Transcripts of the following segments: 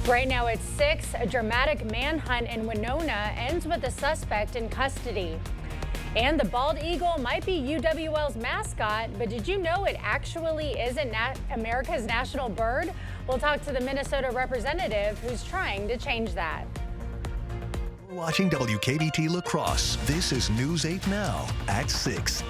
Right now it's 6. A dramatic manhunt in Winona ends with a suspect in custody. And the bald eagle might be UWL's mascot, but did you know it actually isn't America's national bird? We'll talk to the Minnesota representative who's trying to change that. We're watching WKBT La Crosse. This is News 8 Now at 6.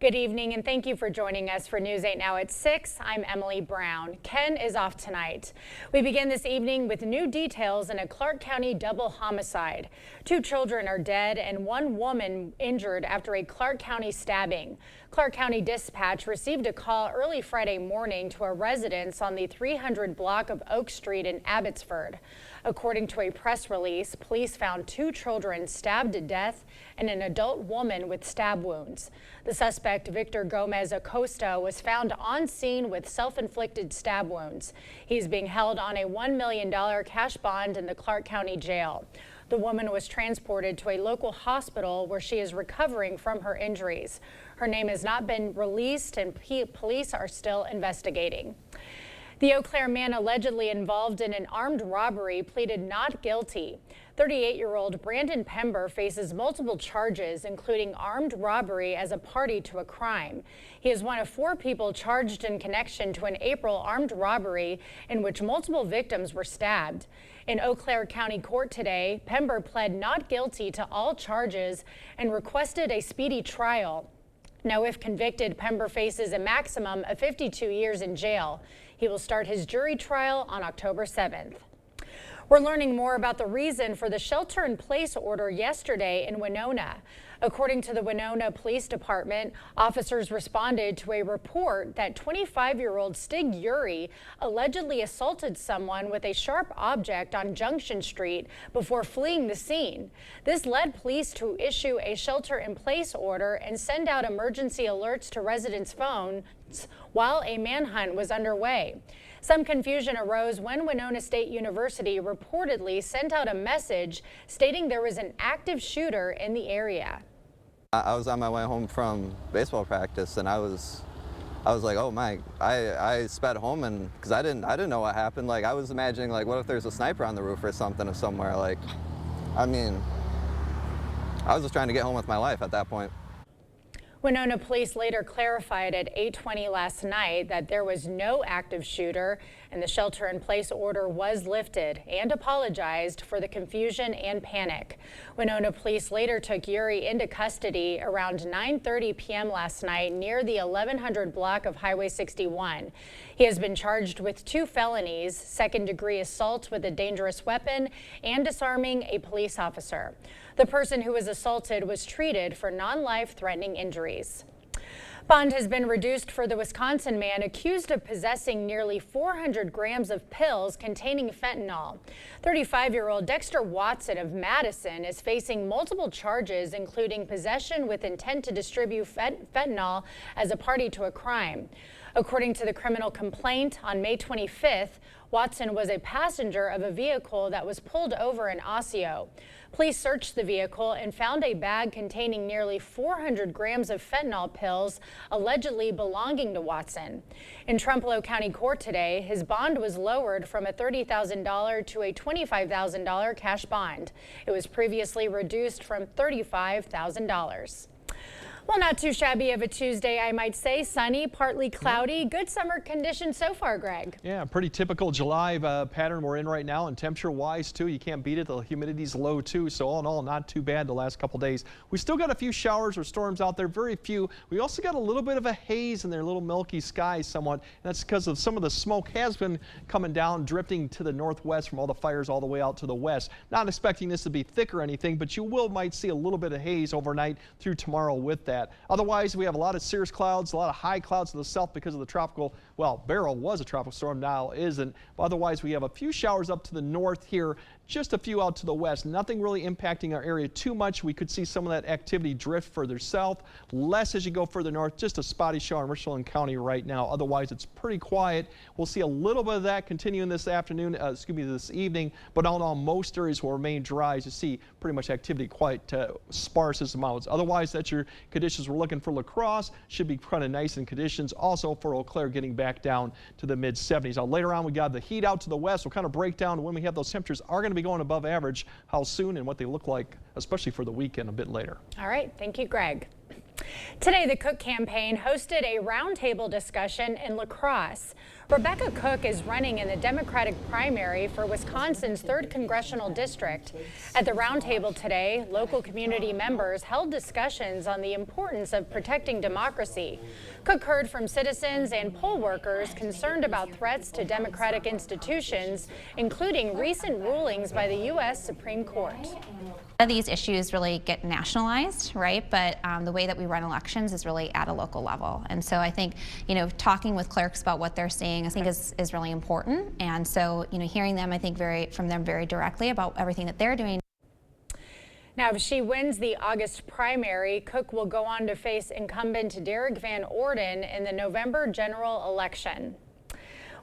Good evening and thank you for joining us for News 8 Now at 6. I'm Emily Brown. Ken is off tonight. We begin this evening with new details in a Clark County double homicide. 2 children are dead and 1 woman injured after a Clark County stabbing. Clark County Dispatch received a call early Friday morning to a residence on the 300 block of Oak Street in Abbotsford. According to a press release, police found 2 children stabbed to death and an adult woman with stab wounds. The suspect, Victor Gomez Acosta, was found on scene with self-inflicted stab wounds. He's being held on a $1 million cash bond in the Clark County Jail. The woman was transported to a local hospital where she is recovering from her injuries. Her name has not been released and police are still investigating. The Eau Claire man allegedly involved in an armed robbery pleaded not guilty. 38-year-old Brandon Pember faces multiple charges, including armed robbery as a party to a crime. He is one of 4 people charged in connection to an April armed robbery in which multiple victims were stabbed. In Eau Claire County Court today, Pember pled not guilty to all charges and requested a speedy trial. Now, if convicted, Pember faces a maximum of 52 years in jail. He will start his jury trial on October 7th. We're learning more about the reason for the shelter-in-place order yesterday in Winona. According to the Winona Police Department, officers responded to a report that 25-year-old Stig Uri allegedly assaulted someone with a sharp object on Junction Street before fleeing the scene. This led police to issue a shelter-in-place order and send out emergency alerts to residents' phones while a manhunt was underway. Some confusion arose when Winona State University reportedly sent out a message stating there was an active shooter in the area. I was on my way home from baseball practice and I was like, oh my, I sped home and because I didn't know what happened. Like I was imagining like, what if there's a sniper on the roof or something or somewhere? Like, I mean, I was just trying to get home with my life at that point. Winona police later clarified at 8:20 last night that there was no active shooter and the shelter-in-place order was lifted and apologized for the confusion and panic. Winona police later took Uri into custody around 9:30 p.m. last night near the 1100 block of Highway 61. He has been charged with 2 felonies, second-degree assault with a dangerous weapon and disarming a police officer. The person who was assaulted was treated for non-life-threatening injuries. Bond has been reduced for the Wisconsin man accused of possessing nearly 400 grams of pills containing fentanyl. 35-year-old Dexter Watson of Madison is facing multiple charges, including possession with intent to distribute fentanyl as a party to a crime. According to the criminal complaint, on May 25th, Watson was a passenger of a vehicle that was pulled over in Osseo. Police searched the vehicle and found a bag containing nearly 400 grams of fentanyl pills allegedly belonging to Watson. In Trumpereau County Court today, his bond was lowered from a $30,000 to a $25,000 cash bond. It was previously reduced from $35,000. Well, not too shabby of a Tuesday, I might say. Sunny, partly cloudy. Good summer conditions so far, Greg. Yeah, pretty typical July pattern we're in right now, and temperature-wise, too, you can't beat it. The humidity's low, too, so all in all, not too bad the last couple days. We still got a few showers or storms out there, very few. We also got a little bit of a haze in there, little milky skies somewhat, and that's because of some of the smoke has been coming down, drifting to the northwest from all the fires all the way out to the west. Not expecting this to be thick or anything, but you might see a little bit of haze overnight through tomorrow with that. Otherwise, we have a lot of cirrus clouds, a lot of high clouds to the south because of the tropical, well, Beryl was a tropical storm, now isn't. But otherwise, we have a few showers up to the north here, just a few out to the west. Nothing really impacting our area too much. We could see some of that activity drift further south, less as you go further north, just a spotty shower in Richland County right now. Otherwise, it's pretty quiet. We'll see a little bit of that continuing this afternoon, this evening, but all in all, most areas will remain dry as you see pretty much activity quite sparse as amounts. Otherwise, that's your condition. conditions we're looking for La Crosse. Should be kind of nice in conditions. Also for Eau Claire, getting back down to the mid 70s. Now later on, we got the heat out to the west. We'll kind of break down when we have those temperatures are going to be going above average, how soon and what they look like, especially for the weekend a bit later. All right. Thank you, Greg. Today, the Cook campaign hosted a roundtable discussion in La Crosse. Rebecca Cook is running in the Democratic primary for Wisconsin's 3rd Congressional District. At the roundtable today, local community members held discussions on the importance of protecting democracy. Cook heard from citizens and poll workers concerned about threats to democratic institutions, including recent rulings by the U.S. Supreme Court. These issues really get nationalized, right? But the way that we run elections is really at a local level. And so I think, talking with clerks about what they're seeing, I think is really important. And so, hearing them, I think from them very directly about everything that they're doing. Now, if she wins the August primary, Cook will go on to face incumbent Derek Van Orden in the November general election.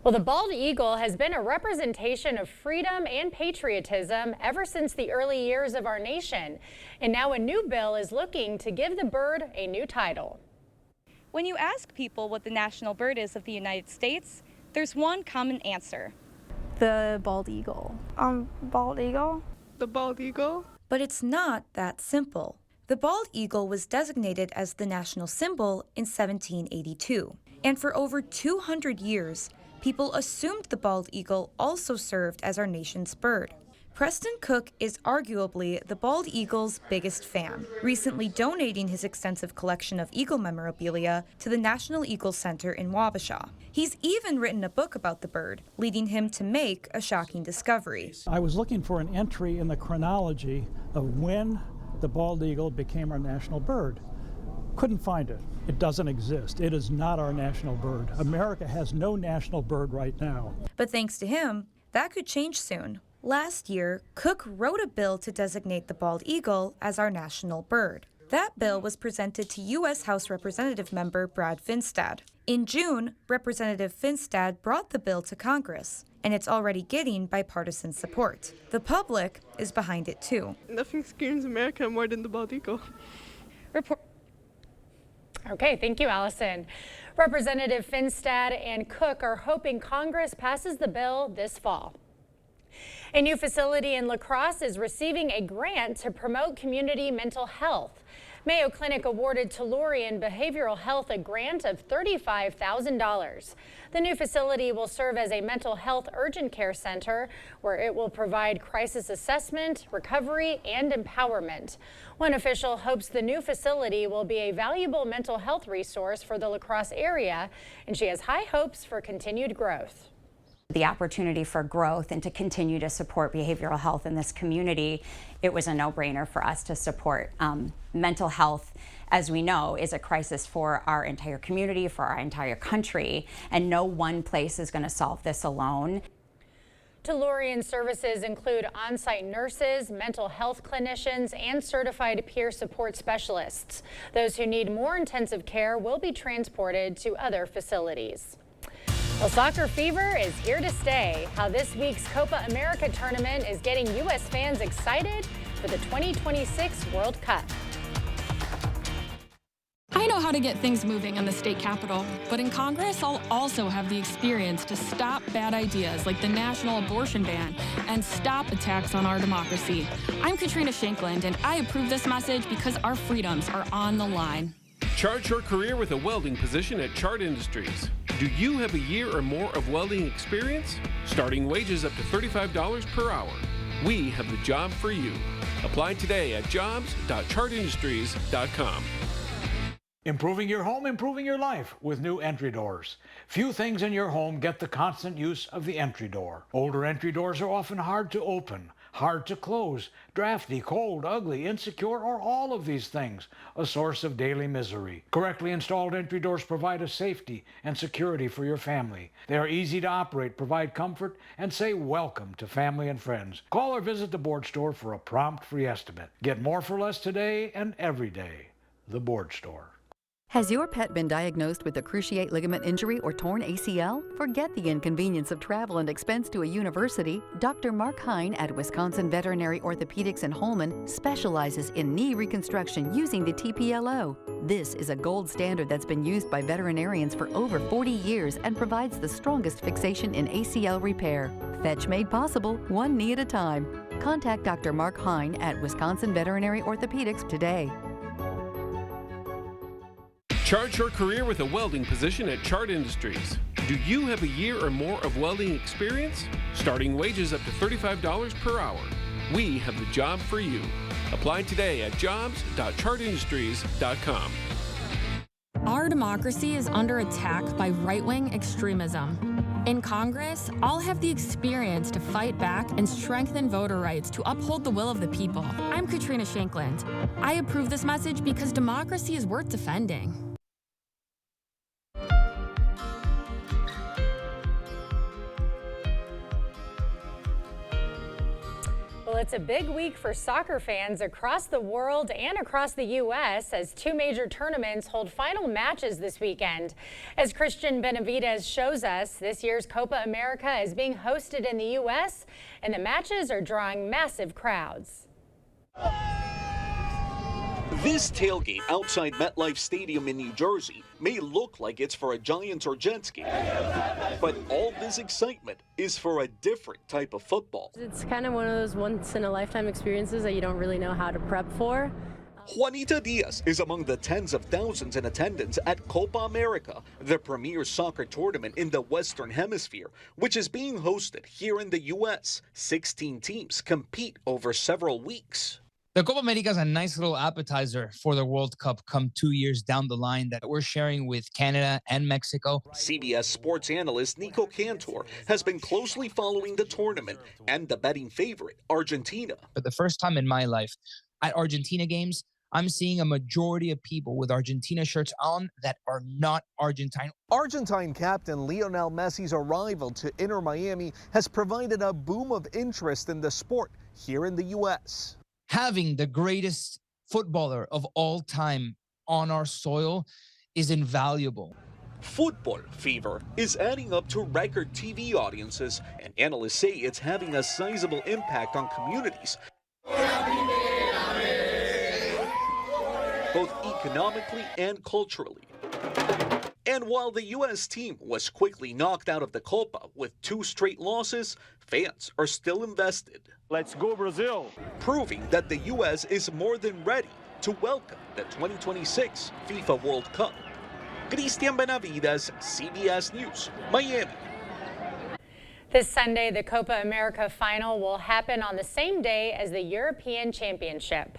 Well, the bald eagle has been a representation of freedom and patriotism ever since the early years of our nation. And now a new bill is looking to give the bird a new title. When you ask people what the national bird is of the United States, there's one common answer. The bald eagle. Bald eagle? The bald eagle? But it's not that simple. The bald eagle was designated as the national symbol in 1782. And for over 200 years, people assumed the bald eagle also served as our nation's bird. Preston Cook is arguably the bald eagle's biggest fan, recently donating his extensive collection of eagle memorabilia to the National Eagle Center in Wabasha. He's even written a book about the bird, leading him to make a shocking discovery. I was looking for an entry in the chronology of when the bald eagle became our national bird. Couldn't find it. It doesn't exist. It is not our national bird. America has no national bird right now. But thanks to him, that could change soon. Last year, Cook wrote a bill to designate the bald eagle as our national bird. That bill was presented to U.S. House Representative member Brad Finstad. In June, Representative Finstad brought the bill to Congress, and it's already getting bipartisan support. The public is behind it too. Nothing screams America more than the bald eagle. Okay, thank you, Allison. Representative Finstad and Cook are hoping Congress passes the bill this fall. A new facility in La Crosse is receiving a grant to promote community mental health. Mayo Clinic awarded Tellurian Behavioral Health a grant of $35,000. The new facility will serve as a mental health urgent care center where it will provide crisis assessment, recovery, and empowerment. One official hopes the new facility will be a valuable mental health resource for the La Crosse area, and she has high hopes for continued growth. The opportunity for growth and to continue to support behavioral health in this community, it was a no-brainer for us to support. Mental health, as we know, is a crisis for our entire community, for our entire country, and no one place is going to solve this alone. Tellurian services include on-site nurses, mental health clinicians, and certified peer support specialists. Those who need more intensive care will be transported to other facilities. Well, soccer fever is here to stay. How this week's Copa America tournament is getting U.S. fans excited for the 2026 World Cup. I know how to get things moving in the state capitol, but in Congress, I'll also have the experience to stop bad ideas like the national abortion ban and stop attacks on our democracy. I'm Katrina Shankland, and I approve this message because our freedoms are on the line. Chart your career with a welding position at Chart Industries. Do you have a year or more of welding experience? Starting wages up to $35 per hour. We have the job for you. Apply today at jobs.chartindustries.com. Improving your home, improving your life with new entry doors. Few things in your home get the constant use of the entry door. Older entry doors are often hard to open, hard to close, drafty, cold, ugly, insecure, or all of these things, a source of daily misery. Correctly installed entry doors provide a safety and security for your family. They are easy to operate, provide comfort, and say welcome to family and friends. Call or visit the Board Store for a prompt free estimate. Get more for less today and every day. The Board Store. Has your pet been diagnosed with a cruciate ligament injury or torn ACL? Forget the inconvenience of travel and expense to a university. Dr. Mark Hine at Wisconsin Veterinary Orthopedics in Holmen specializes in knee reconstruction using the TPLO. This is a gold standard that's been used by veterinarians for over 40 years and provides the strongest fixation in ACL repair. Fetch made possible, one knee at a time. Contact Dr. Mark Hine at Wisconsin Veterinary Orthopedics today. Chart your career with a welding position at Chart Industries. Do you have a year or more of welding experience? Starting wages up to $35 per hour. We have the job for you. Apply today at jobs.chartindustries.com. Our democracy is under attack by right-wing extremism. In Congress, I'll have the experience to fight back and strengthen voter rights to uphold the will of the people. I'm Katrina Shankland. I approve this message because democracy is worth defending. Well, it's a big week for soccer fans across the world and across the U.S. as two major tournaments hold final matches this weekend. As Christian Benavidez shows us, this year's Copa America is being hosted in the U.S. and the matches are drawing massive crowds. This tailgate outside MetLife Stadium in New Jersey may look like it's for a Giants or Jets game, but all this excitement is for a different type of football. It's kind of one of those once-in-a-lifetime experiences that you don't really know how to prep for. Juanita Diaz is among the tens of thousands in attendance at Copa America, the premier soccer tournament in the Western Hemisphere, which is being hosted here in the U.S. 16 teams compete over several weeks. The Copa America is a nice little appetizer for the World Cup come 2 years down the line that we're sharing with Canada and Mexico. CBS sports analyst Nico Cantor has been closely following the tournament and the betting favorite, Argentina. For the first time in my life, at Argentina games, I'm seeing a majority of people with Argentina shirts on that are not Argentine. Argentine captain Lionel Messi's arrival to Inter Miami has provided a boom of interest in the sport here in the U.S. Having the greatest footballer of all time on our soil is invaluable. Football fever is adding up to record TV audiences, and analysts say it's having a sizable impact on communities, both economically and culturally. And while the U.S. team was quickly knocked out of the Copa with 2 straight losses, fans are still invested. Let's go Brazil! Proving that the U.S. is more than ready to welcome the 2026 FIFA World Cup. Christian Benavidez, CBS News, Miami. This Sunday, the Copa America final will happen on the same day as the European Championship.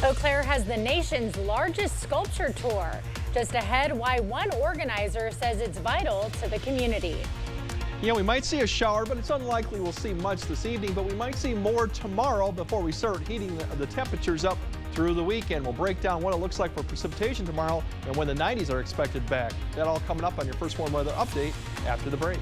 Eau Claire has the nation's largest sculpture tour. Just ahead, why one organizer says it's vital to the community. Yeah, we might see a shower, but it's unlikely we'll see much this evening, but we might see more tomorrow before we start heating the temperatures up through the weekend. We'll break down what it looks like for precipitation tomorrow and when the 90s are expected back. That all coming up on your First Warn Weather Update after the break.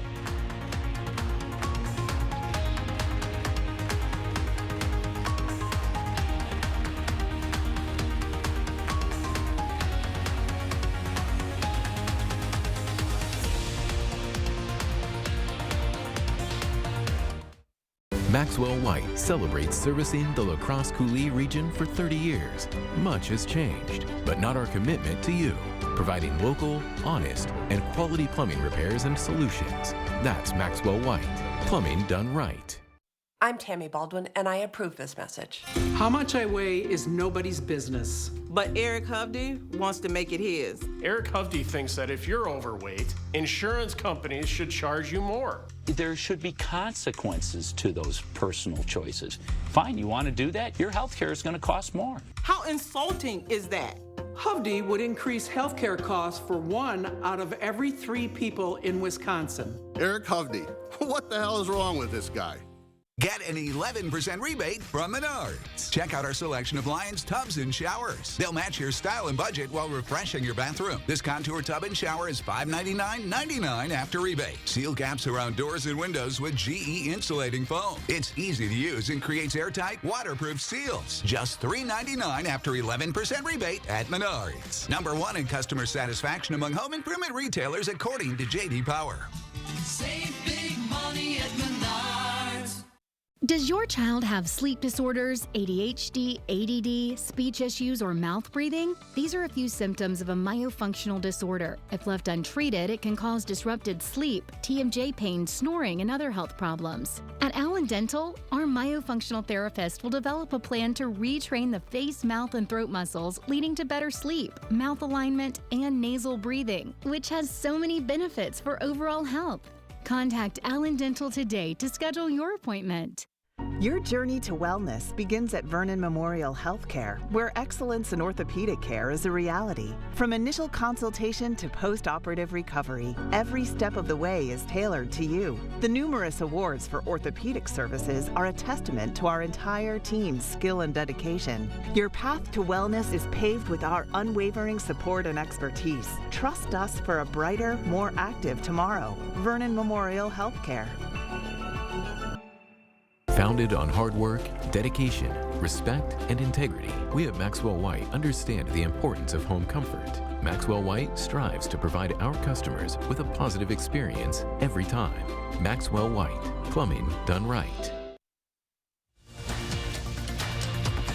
Maxwell White celebrates servicing the La Crosse Coulee region for 30 years. Much has changed, but not our commitment to you, providing local, honest, and quality plumbing repairs and solutions. That's Maxwell White, plumbing done right. I'm Tammy Baldwin, and I approve this message. How much I weigh is nobody's business. But Eric Hovde wants to make it his. Eric Hovde thinks that if you're overweight, insurance companies should charge you more. There should be consequences to those personal choices. Fine, you want to do that? Your health care is going to cost more. How insulting is that? Hovde would increase health care costs for 1 out of every 3 people in Wisconsin. Eric Hovde, what the hell is wrong with this guy? Get an 11% rebate from Menards. Check out our selection of Lions tubs and showers. They'll match your style and budget while refreshing your bathroom. This Contour tub and shower is $599.99 after rebate. Seal caps around doors and windows with GE insulating foam. It's easy to use and creates airtight, waterproof seals. Just $399 after 11% rebate at Menards. #1 in customer satisfaction among home improvement retailers according to J.D. Power. Save big money at Menards. Does your child have sleep disorders, ADHD, ADD, speech issues, or mouth breathing? These are a few symptoms of a myofunctional disorder. If left untreated, it can cause disrupted sleep, TMJ pain, snoring, and other health problems. At Allen Dental, our myofunctional therapist will develop a plan to retrain the face, mouth, and throat muscles, leading to better sleep, mouth alignment, and nasal breathing, which has so many benefits for overall health. Contact Allen Dental today to schedule your appointment. Your journey to wellness begins at Vernon Memorial Healthcare, where excellence in orthopedic care is a reality. From initial consultation to post-operative recovery, every step of the way is tailored to you. The numerous awards for orthopedic services are a testament to our entire team's skill and dedication. Your path to wellness is paved with our unwavering support and expertise. Trust us for a brighter, more active tomorrow. Vernon Memorial Healthcare. Founded on hard work, dedication, respect, and integrity, we at Maxwell White understand the importance of home comfort. Maxwell White strives to provide our customers with a positive experience every time. Maxwell White, plumbing done right.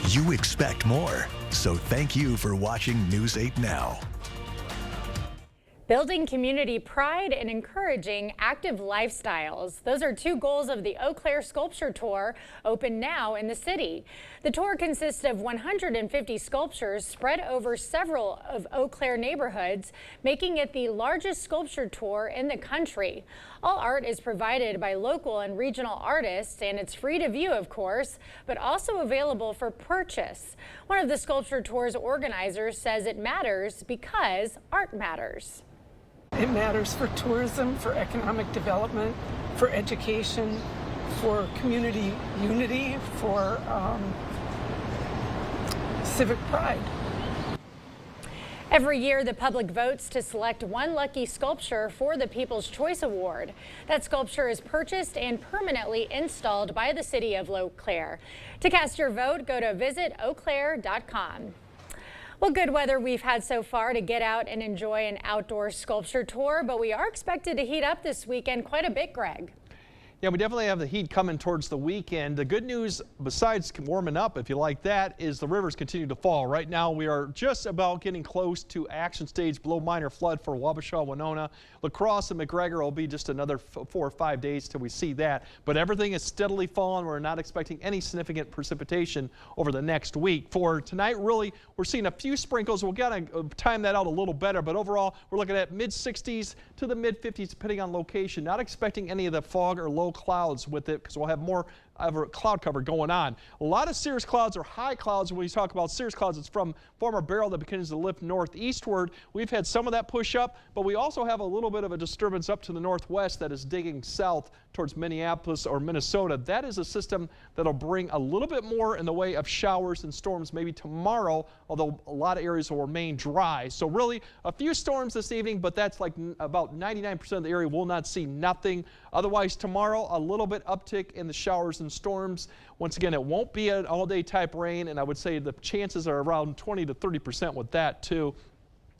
You expect more, so thank you for watching News 8 Now. Building community pride and encouraging active lifestyles. Those are two goals of the Eau Claire Sculpture Tour, open now in the city. The tour consists of 150 sculptures spread over several of Eau Claire neighborhoods, making it the largest sculpture tour in the country. All art is provided by local and regional artists, and it's free to view, of course, but also available for purchase. One of the sculpture tour's organizers says it matters because art matters. It matters for tourism, for economic development, for education, for community unity, for civic pride. Every year, the public votes to select one lucky sculpture for the People's Choice Award. That sculpture is purchased and permanently installed by the city of Eau Claire. To cast your vote, go to visiteauclaire.com. Well, good weather we've had so far to get out and enjoy an outdoor sculpture tour, but we are expected to heat up this weekend quite a bit, Greg. Yeah, we definitely have the heat coming towards the weekend. The good news, besides warming up, if you like that, is the rivers continue to fall. Right now, we are just about getting close to action stage below minor flood for Wabasha, Winona. La Crosse and McGregor will be just another 4 or 5 days till we see that. But everything is steadily falling. We're not expecting any significant precipitation over the next week. For tonight, really, we're seeing a few sprinkles. We'll got to time that out a little better. But overall, we're looking at mid-60s to the mid-50s, depending on location. Not expecting any of the fog or low clouds with it because we'll have more of a cloud cover going on. A lot of cirrus clouds or high clouds. When we talk about cirrus clouds, it's from former barrel that begins to lift northeastward. We've had some of that push up, but we also have a little bit of a disturbance up to the northwest that is digging south towards Minneapolis or Minnesota. That is a system that'll bring a little bit more in the way of showers and storms maybe tomorrow, although a lot of areas will remain dry. So really a few storms this evening, but that's like about 99% of the area will not see nothing. Otherwise tomorrow, a little bit uptick in the showers and storms. Once again, it won't be an all-day type rain, and I would say the chances are around 20 to 30% with that too.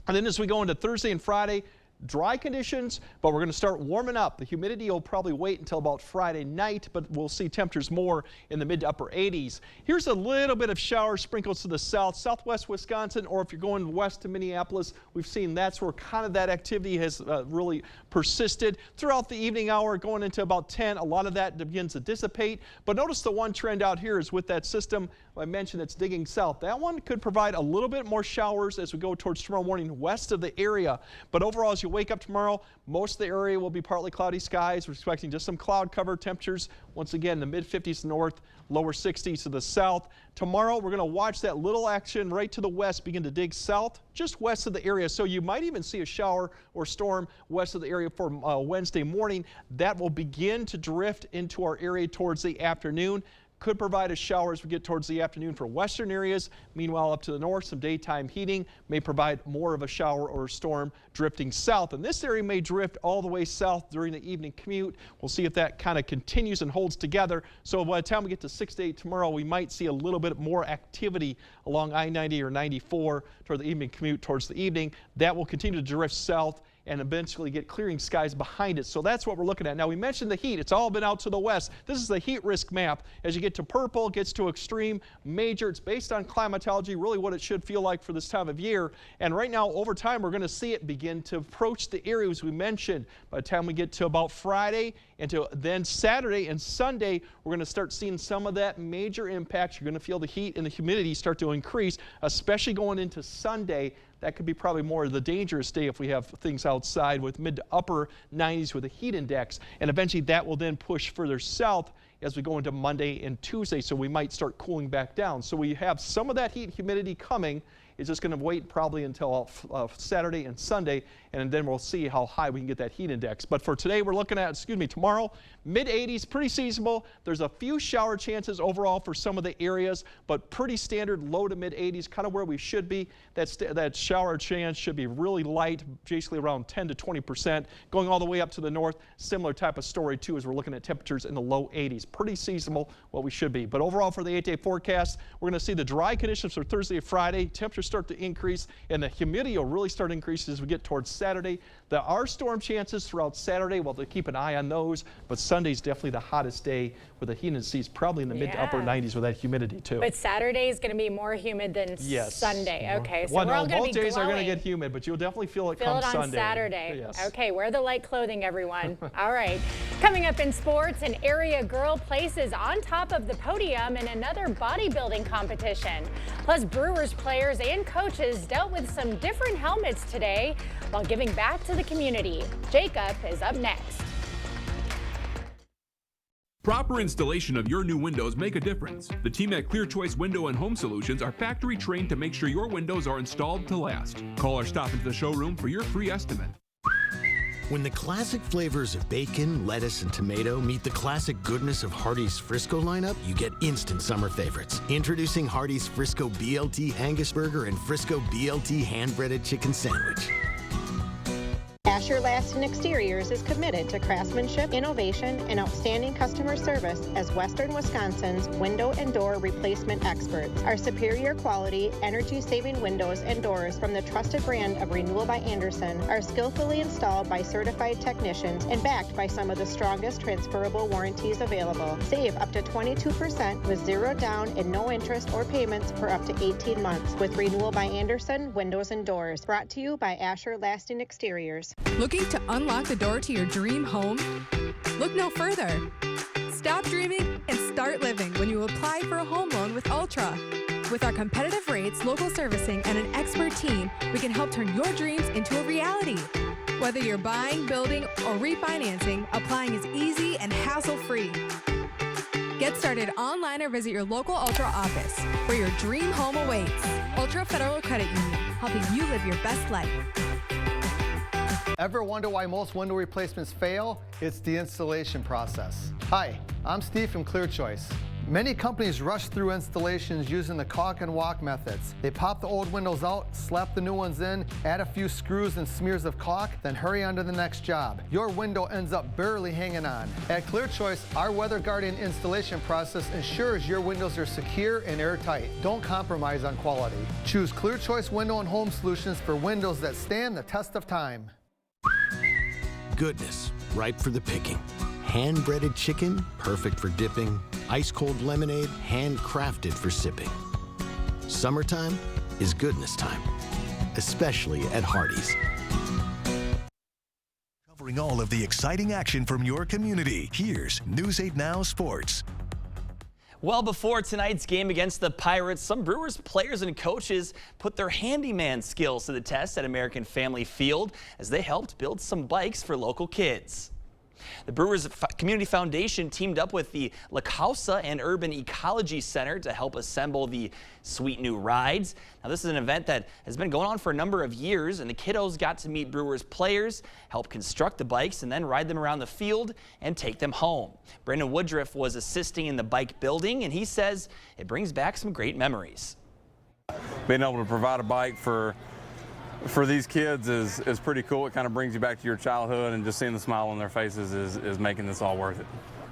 And then as we go into Thursday and Friday, dry conditions, but we're going to start warming up. The humidity will probably wait until about Friday night, but we'll see temperatures more in the mid to upper 80s. Here's a little bit of shower sprinkles to the south, southwest Wisconsin, or if you're going west to Minneapolis, we've seen that's where kind of that activity has really persisted. Throughout the evening hour, going into about 10, a lot of that begins to dissipate. But notice the one trend out here is with that system I mentioned that's digging south. That one could provide a little bit more showers as we go towards tomorrow morning west of the area. But overall, as you you wake up tomorrow, most of the area will be partly cloudy skies. We're expecting just some cloud cover. Temperatures, once again, the mid-50s north, lower 60s to the south. Tomorrow, we're going to watch that little action right to the west begin to dig south, just west of the area. So you might even see a shower or storm west of the area for Wednesday morning. That will begin to drift into our area towards the afternoon. Could provide a shower as we get towards the afternoon for western areas. Meanwhile, up to the north, some daytime heating may provide more of a shower or a storm drifting south. And this area may drift all the way south during the evening commute. We'll see if that kind of continues and holds together. So by the time we get to 6 to 8 tomorrow, we might see a little bit more activity along I-90 or 94 toward the evening commute towards the evening. That will continue to drift south and eventually get clearing skies behind it. So that's what we're looking at. Now, we mentioned the heat. It's all been out to the west. This is the heat risk map. As you get to purple, it gets to extreme, major. It's based on climatology, really what it should feel like for this time of year. And right now, over time, we're going to see it begin to approach the areas we mentioned. By the time we get to about Friday and to then Saturday and Sunday, we're going to start seeing some of that major impact. You're going to feel the heat and the humidity start to increase, especially going into Sunday. That could be probably more of the dangerous day if we have things outside with mid to upper 90s with a heat index. And eventually that will then push further south as we go into Monday and Tuesday. So we might start cooling back down. So we have some of that heat and humidity coming. It's just going to wait probably until Saturday and Sunday, and then we'll see how high we can get that heat index. But for today, we're looking at, tomorrow, mid-80s, pretty seasonable. There's a few shower chances overall for some of the areas, but pretty standard low to mid-80s, kind of where we should be. That shower chance should be really light, basically around 10 to 20%. Going all the way up to the north, similar type of story too, as we're looking at temperatures in the low 80s. Pretty seasonable, what we should be. But overall for the 8-day forecast, we're going to see the dry conditions for Thursday and Friday. Temperatures start to increase, and the humidity will really start increasing as we get towards Saturday. There are storm chances throughout Saturday. We'll have to keep an eye on those, but Sunday's definitely the hottest day with the heat index probably in the mid to upper 90s with that humidity too. But Saturday is going to be more humid than Sunday. Okay, so well, we're all going to be both days glowing. are going to get humid, but you'll definitely feel it come on Sunday. Saturday. Yes. Okay, wear the light clothing, everyone. All right. Coming up in sports, an area girl places on top of the podium in another bodybuilding competition. Plus, Brewers players and coaches dealt with some different helmets today while giving back to the community. Jacob is up next. Proper installation of your new windows make a difference. The team at Clear Choice Window and Home Solutions are factory trained to make sure your windows are installed to last. Call or stop into the showroom for your free estimate. When the classic flavors of bacon, lettuce, and tomato meet the classic goodness of Hardee's Frisco lineup, you get instant summer favorites. Introducing Hardee's Frisco BLT Angus Burger and Frisco BLT hand-breaded chicken sandwich. Asher Laston Exteriors is committed to craftsmanship, innovation, and outstanding customer service as Western Wisconsin's window and door replacement experts. Our superior quality, energy-saving windows and doors from the trusted brand of Renewal by Andersen are skillfully installed by certified technicians and backed by some of the strongest transferable warranties available. Save up to 22% with zero down and no interest or payments for up to 18 months with Renewal by Andersen Windows and Doors. Brought to you by Asher Lasting Exteriors. Looking to unlock the door to your dream home? Look no further. Stop dreaming and start living when you apply for a home loan with Ultra. With our competitive rates, local servicing, and an expert team, we can help turn your dreams into a reality. Whether you're buying, building, or refinancing, applying is easy and hassle-free. Get started online or visit your local Ultra office, where your dream home awaits. Ultra Federal Credit Union, helping you live your best life. Ever wonder why most window replacements fail? It's the installation process. Hi, I'm Steve from Clear Choice. Many companies rush through installations using the caulk and walk methods. They pop the old windows out, slap the new ones in, add a few screws and smears of caulk, then hurry on to the next job. Your window ends up barely hanging on. At Clear Choice, our Weather Guardian installation process ensures your windows are secure and airtight. Don't compromise on quality. Choose Clear Choice Window and Home Solutions for windows that stand the test of time. Goodness, ripe for the picking. Hand-breaded chicken, perfect for dipping. Ice-cold lemonade, handcrafted for sipping. Summertime is goodness time, especially at Hardee's. Covering all of the exciting action from your community, here's News 8 Now Sports. Well, before tonight's game against the Pirates, some Brewers players and coaches put their handyman skills to the test at American Family Field as they helped build some bikes for local kids. The Brewers Community Foundation teamed up with the La Causa and Urban Ecology Center to help assemble the sweet new rides. Now, this is an event that has been going on for a number of years, and the kiddos got to meet Brewers players, help construct the bikes, and then ride them around the field and take them home. Brandon Woodruff was assisting in the bike building, and he says it brings back some great memories. Being able to provide a bike for these kids is pretty cool. It kind of brings you back to your childhood, and just seeing the smile on their faces is making this all worth it.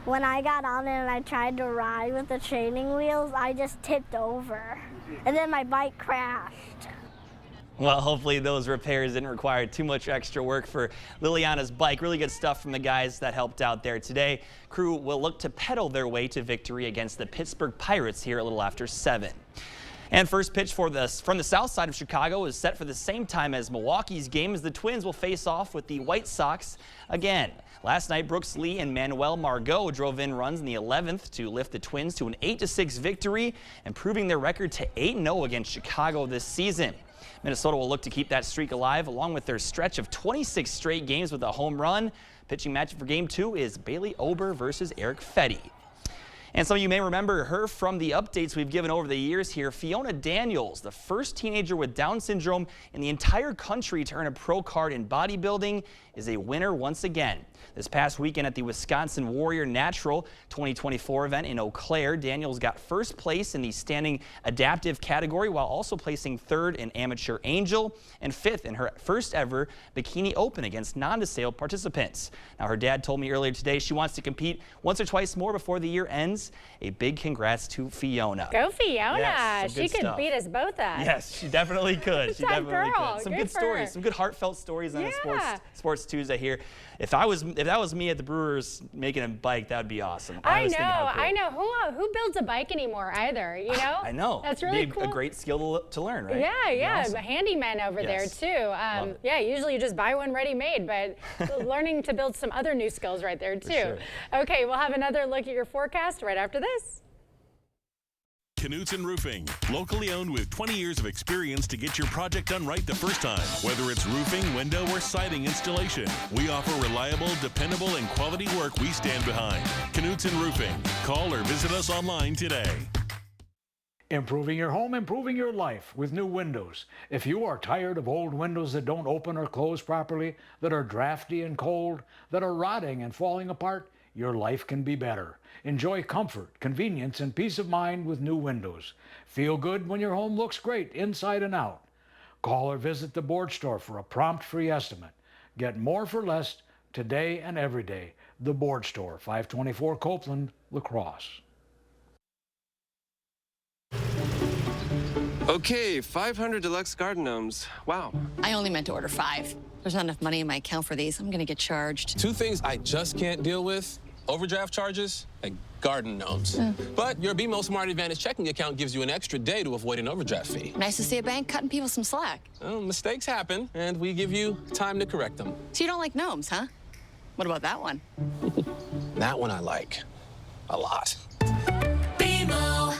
When I got on it and I tried to ride with the training wheels, I just tipped over, and then my bike crashed. Well, hopefully those repairs didn't require too much extra work for Liliana's bike. Really good stuff from the guys that helped out there today. Crew will look to pedal their way to victory against the Pittsburgh Pirates here a little after 7. And first pitch from the south side of Chicago is set for the same time as Milwaukee's game, as the Twins will face off with the White Sox again. Last night, Brooks Lee and Manuel Margot drove in runs in the 11th to lift the Twins to an 8-6 victory, improving their record to 8-0 against Chicago this season. Minnesota will look to keep that streak alive along with their stretch of 26 straight games with a home run. Pitching matchup for Game 2 is Bailey Ober versus Eric Fetty. And some of you may remember her from the updates we've given over the years here. Fiona Daniels, the first teenager with Down syndrome in the entire country to earn a pro card in bodybuilding, is a winner once again. This past weekend at the Wisconsin Warrior Natural 2024 event in Eau Claire, Daniels got first place in the standing adaptive category while also placing third in amateur angel and fifth in her first ever bikini open against non-disabled participants. Now, her dad told me earlier today she wants to compete once or twice more before the year ends. A big congrats to Fiona. Go Fiona. Yes, she could stuff. beat us both up. Yes, she definitely could. She definitely girl. could. Some Good good for stories, her. some good heartfelt stories on Yeah. a Sports Tuesday here. If that was me at the Brewers making a bike, that would be awesome. I was thinking how cool. know. Who builds a bike anymore either, you know? I know. That's really Be cool. a great skill to learn, right? Yeah. Awesome. A handyman over Yes. there Love too. it. Yeah, usually you just buy one ready-made, but learning to build some other new skills right there too. sure. Okay, we'll have another look at your forecast right after this. Knutson Roofing, locally owned with 20 years of experience to get your project done right the first time. Whether it's roofing, window, or siding installation, we offer reliable, dependable, and quality work we stand behind. Knutson Roofing. Call or visit us online today. Improving your home, improving your life with new windows. If you are tired of old windows that don't open or close properly, that are drafty and cold, that are rotting and falling apart, your life can be better. Enjoy comfort, convenience, and peace of mind with new windows. Feel good when your home looks great inside and out. Call or visit the board store for a prompt free estimate. Get more for less today and every day. The Board Store, 524 Copeland, La Crosse. Okay, 500 deluxe garden gnomes. Wow. I only meant to order 5. There's not enough money in my account for these. I'm gonna get charged. 2 things I just can't deal with: overdraft charges and garden gnomes. But your BMO Smart Advantage checking account gives you an extra day to avoid an overdraft fee. Nice to see a bank cutting people some slack. Well, mistakes happen, and we give you time to correct them. So you don't like gnomes, huh? What about that one? That one I like a lot. BMO.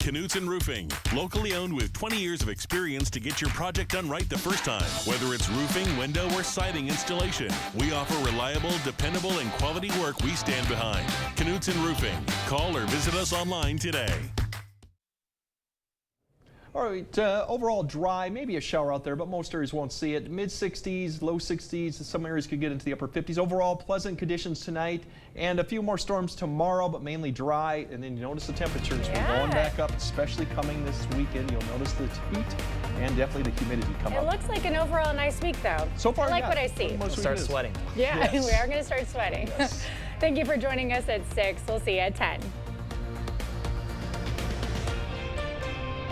Knutson Roofing, locally owned with 20 years of experience to get your project done right the first time. Whether it's roofing, window, or siding installation, we offer reliable, dependable, and quality work we stand behind. Knutson Roofing. Call or visit us online today. All right, overall dry, maybe a shower out there, but most areas won't see it. Mid-60s, low 60s, some areas could get into the upper 50s. Overall, pleasant conditions tonight, and a few more storms tomorrow, but mainly dry. And then you notice the temperatures were going back up, especially coming this weekend. You'll notice the heat and definitely the humidity come up. It looks like an overall nice week though. So far, I like yeah. what I see. Most Start weekend is. sweating. Yeah, Yes. we are going to start sweating. Yes. Thank you for joining us at 6. We'll see you at 10.